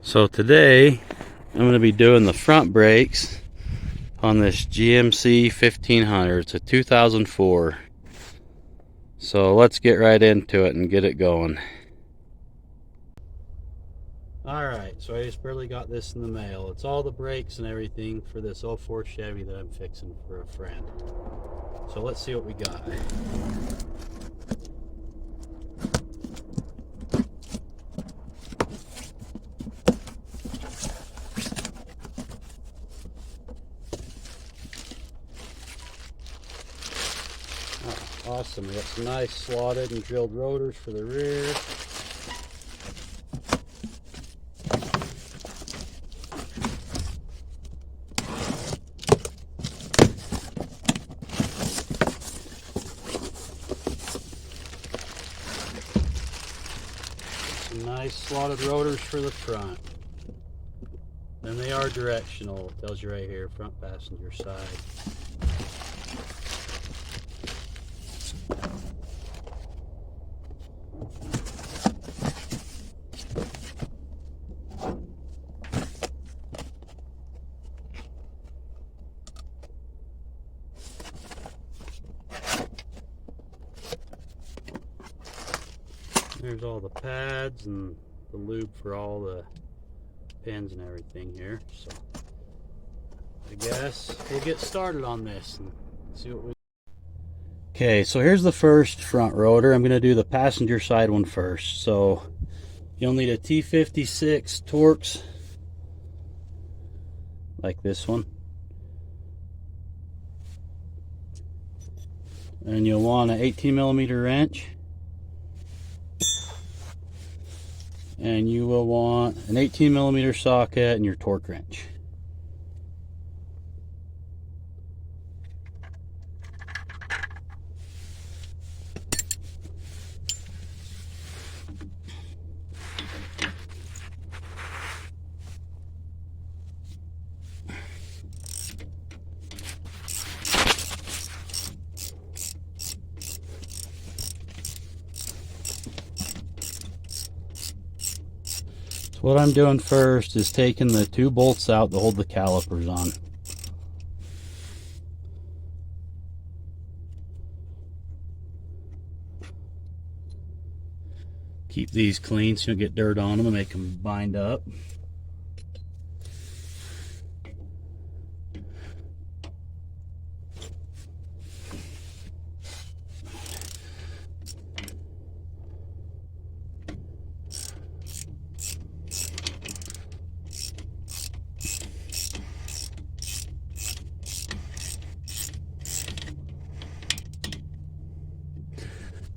So today I'm going to be doing the front brakes on this GMC 1500. It's a 2004. So let's get right into it and get it going. Alright, so I just barely got this in the mail. It's all the brakes and everything for this '04 Chevy that I'm fixing for a friend. So let's see what we got. Oh, awesome, we got some nice slotted and drilled rotors for the rear. Nice slotted rotors for the front. And they are directional. It tells you right here, front passenger side. There's all the pads and the lube for all the pins and everything here. So I guess we'll get started on this and see what we. Okay, so here's the first front rotor. I'm going to do the passenger side one first. So you'll need a T56 Torx like this one. And you'll want an 18mm wrench. And you will want an 18mm socket and your torque wrench. What I'm doing first is taking the two bolts out to hold the calipers on. Keep these clean so you don't get dirt on them and make them bind up.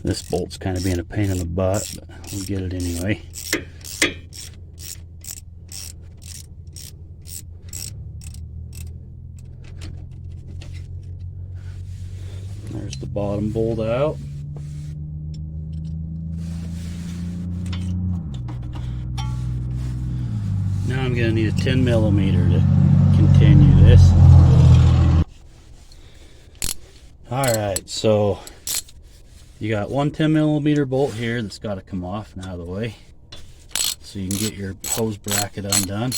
This bolt's kind of being a pain in the butt, but we'll get it anyway. There's the bottom bolt out. Now I'm going to need a 10mm to continue this. Alright, so you got one 10mm bolt here that's got to come off and out of the way so you can get your hose bracket undone.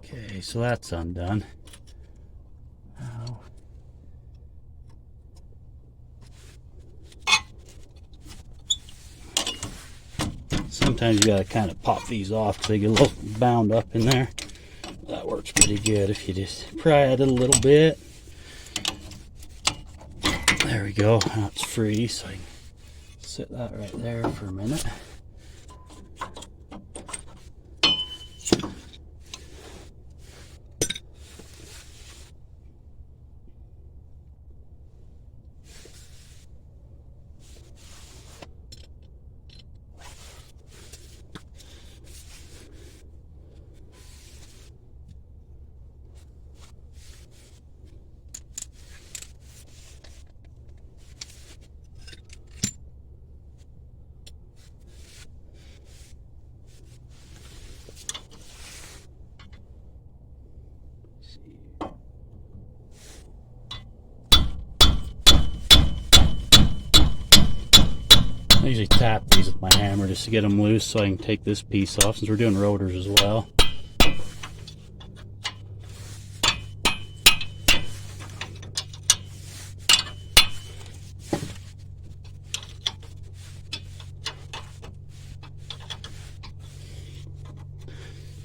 Okay, so that's undone. Sometimes you gotta kind of pop these off because they get a little bound up in there. That works pretty good if you just pry it a little bit. There we go. Now it's free, so I can set that right there for a minute. I usually tap these with my hammer just to get them loose so I can take this piece off since we're doing rotors as well.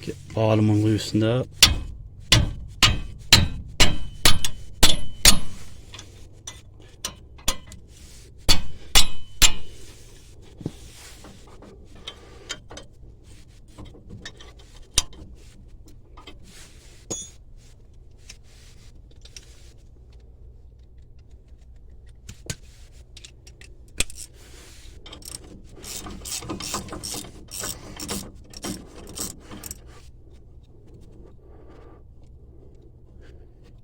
Get the bottom one loosened up.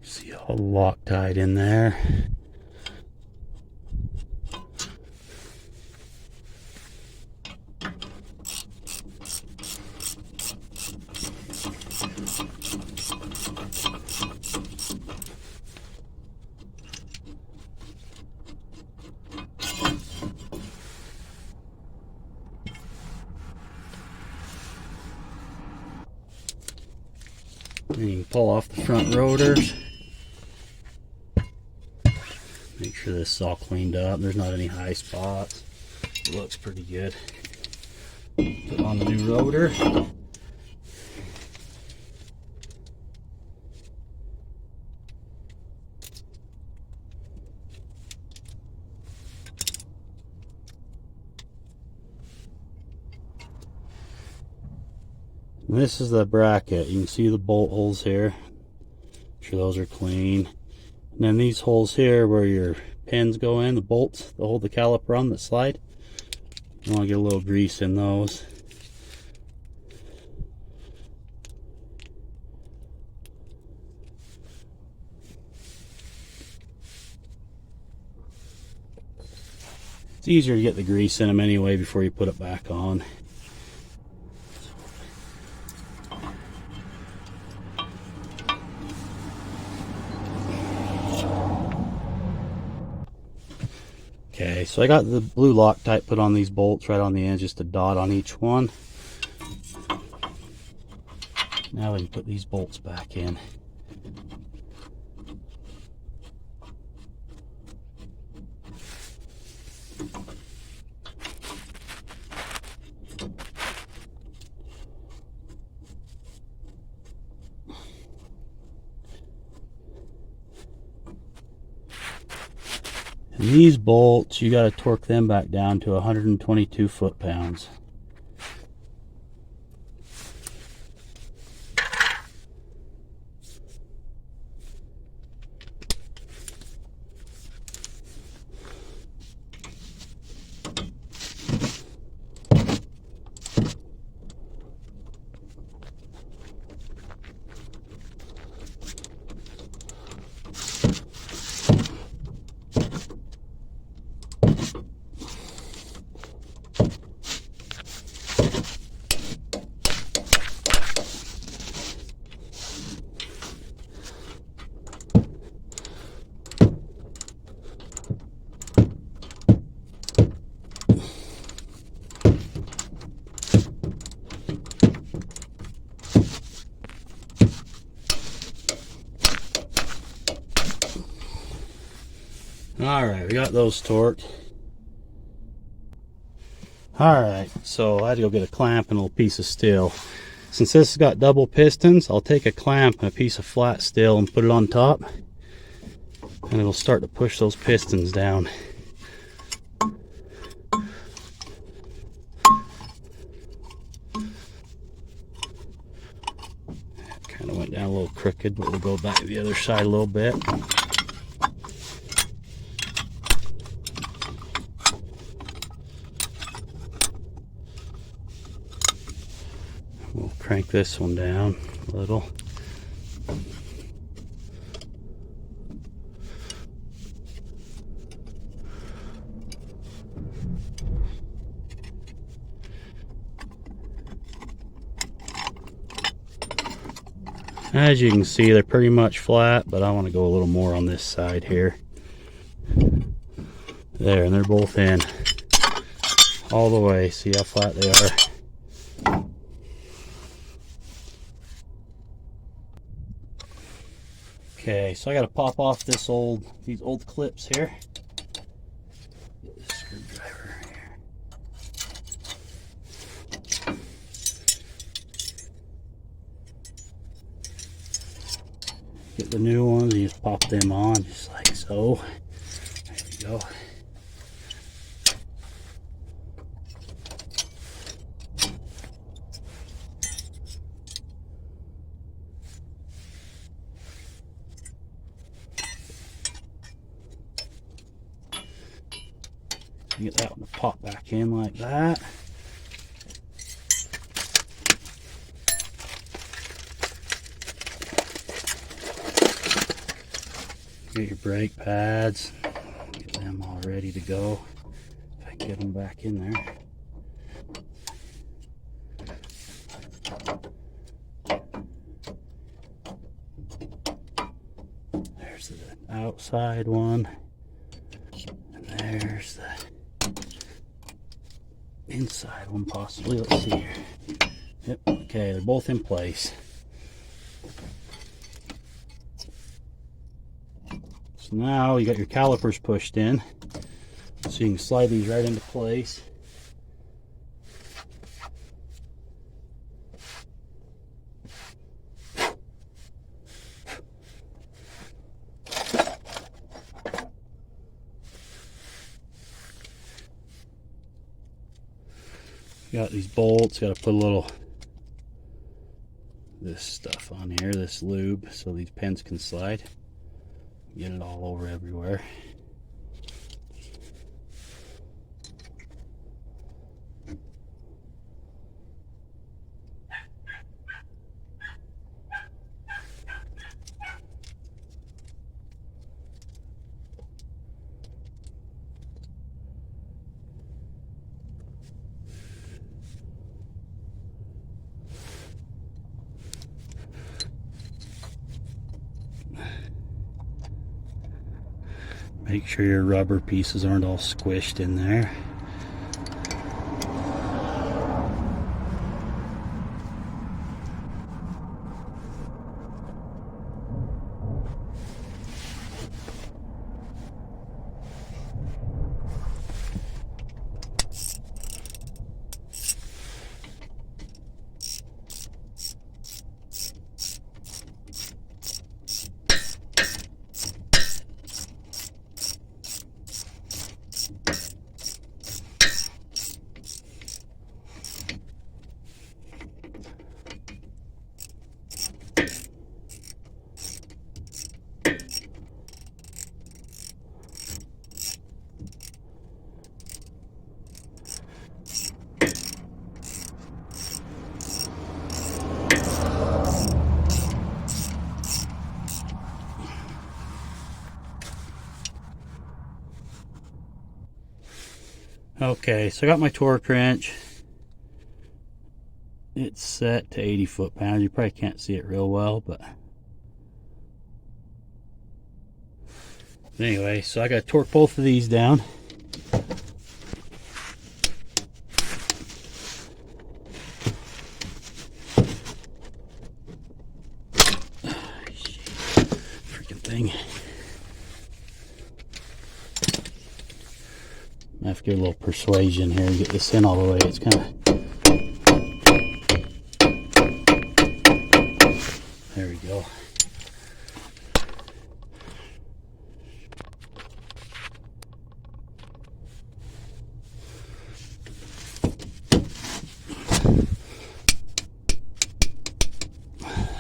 See all Loctite in there. And you can pull off the front rotors. Make sure this is all cleaned up. There's not any high spots. It looks pretty good. Put on the new rotor. And this is the bracket. You can see the bolt holes here. Make sure those are clean. And then these holes here where your pins go in, the bolts that hold the caliper on that slide. You want to get a little grease in those. It's easier to get the grease in them anyway before you put it back on. Okay, so I got the blue Loctite put on these bolts right on the end, just a dot on each one. Now we can put these bolts back in. And these bolts, you got to torque them back down to 122 foot-pounds. Alright, we got those torqued. Alright, so I had to go get a clamp and a little piece of steel. Since this has got double pistons, I'll take a clamp and a piece of flat steel and put it on top. And it'll start to push those pistons down. Kind of went down a little crooked, but we'll go back to the other side a little bit. We'll crank this one down a little. As you can see, they're pretty much flat, but I want to go a little more on this side here. There, and they're both in. all the way. See how flat they are. Okay, so I got to pop off these old clips here. Get this screwdriver here. Get the new ones, you just pop them on just like so. There we go. Get that one to pop back in like that. Get your brake pads, get them all ready to go. If I can get them back in there. There's the outside one, and there's the inside one possibly. Let's see here. Yep, okay, they're both in place. So now you got your calipers pushed in, so you can slide these right into place. Got these bolts, got to put a little this stuff on here, this lube, so these pins can slide. Get it all over everywhere. Make sure your rubber pieces aren't all squished in there. Okay, so I got my torque wrench. It's set to 80 foot-pounds. You probably can't see it real well, but anyway, so I got to torque both of these down. Freaking thing. I have to get a little persuasion here to get this in all the way. It's kind of... There we go.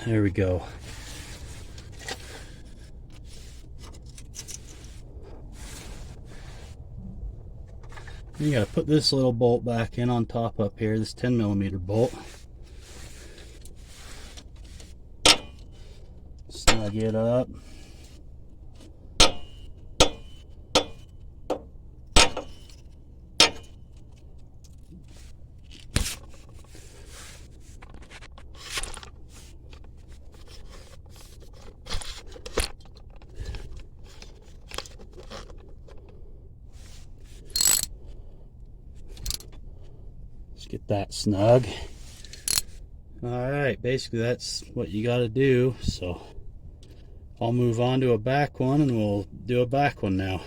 There we go. You gotta put this little bolt back in on top up here, this 10mm bolt. Snug it up. Let's get that snug. Alright, basically that's what you got to do. So I'll move on to a back one and we'll do a back one now.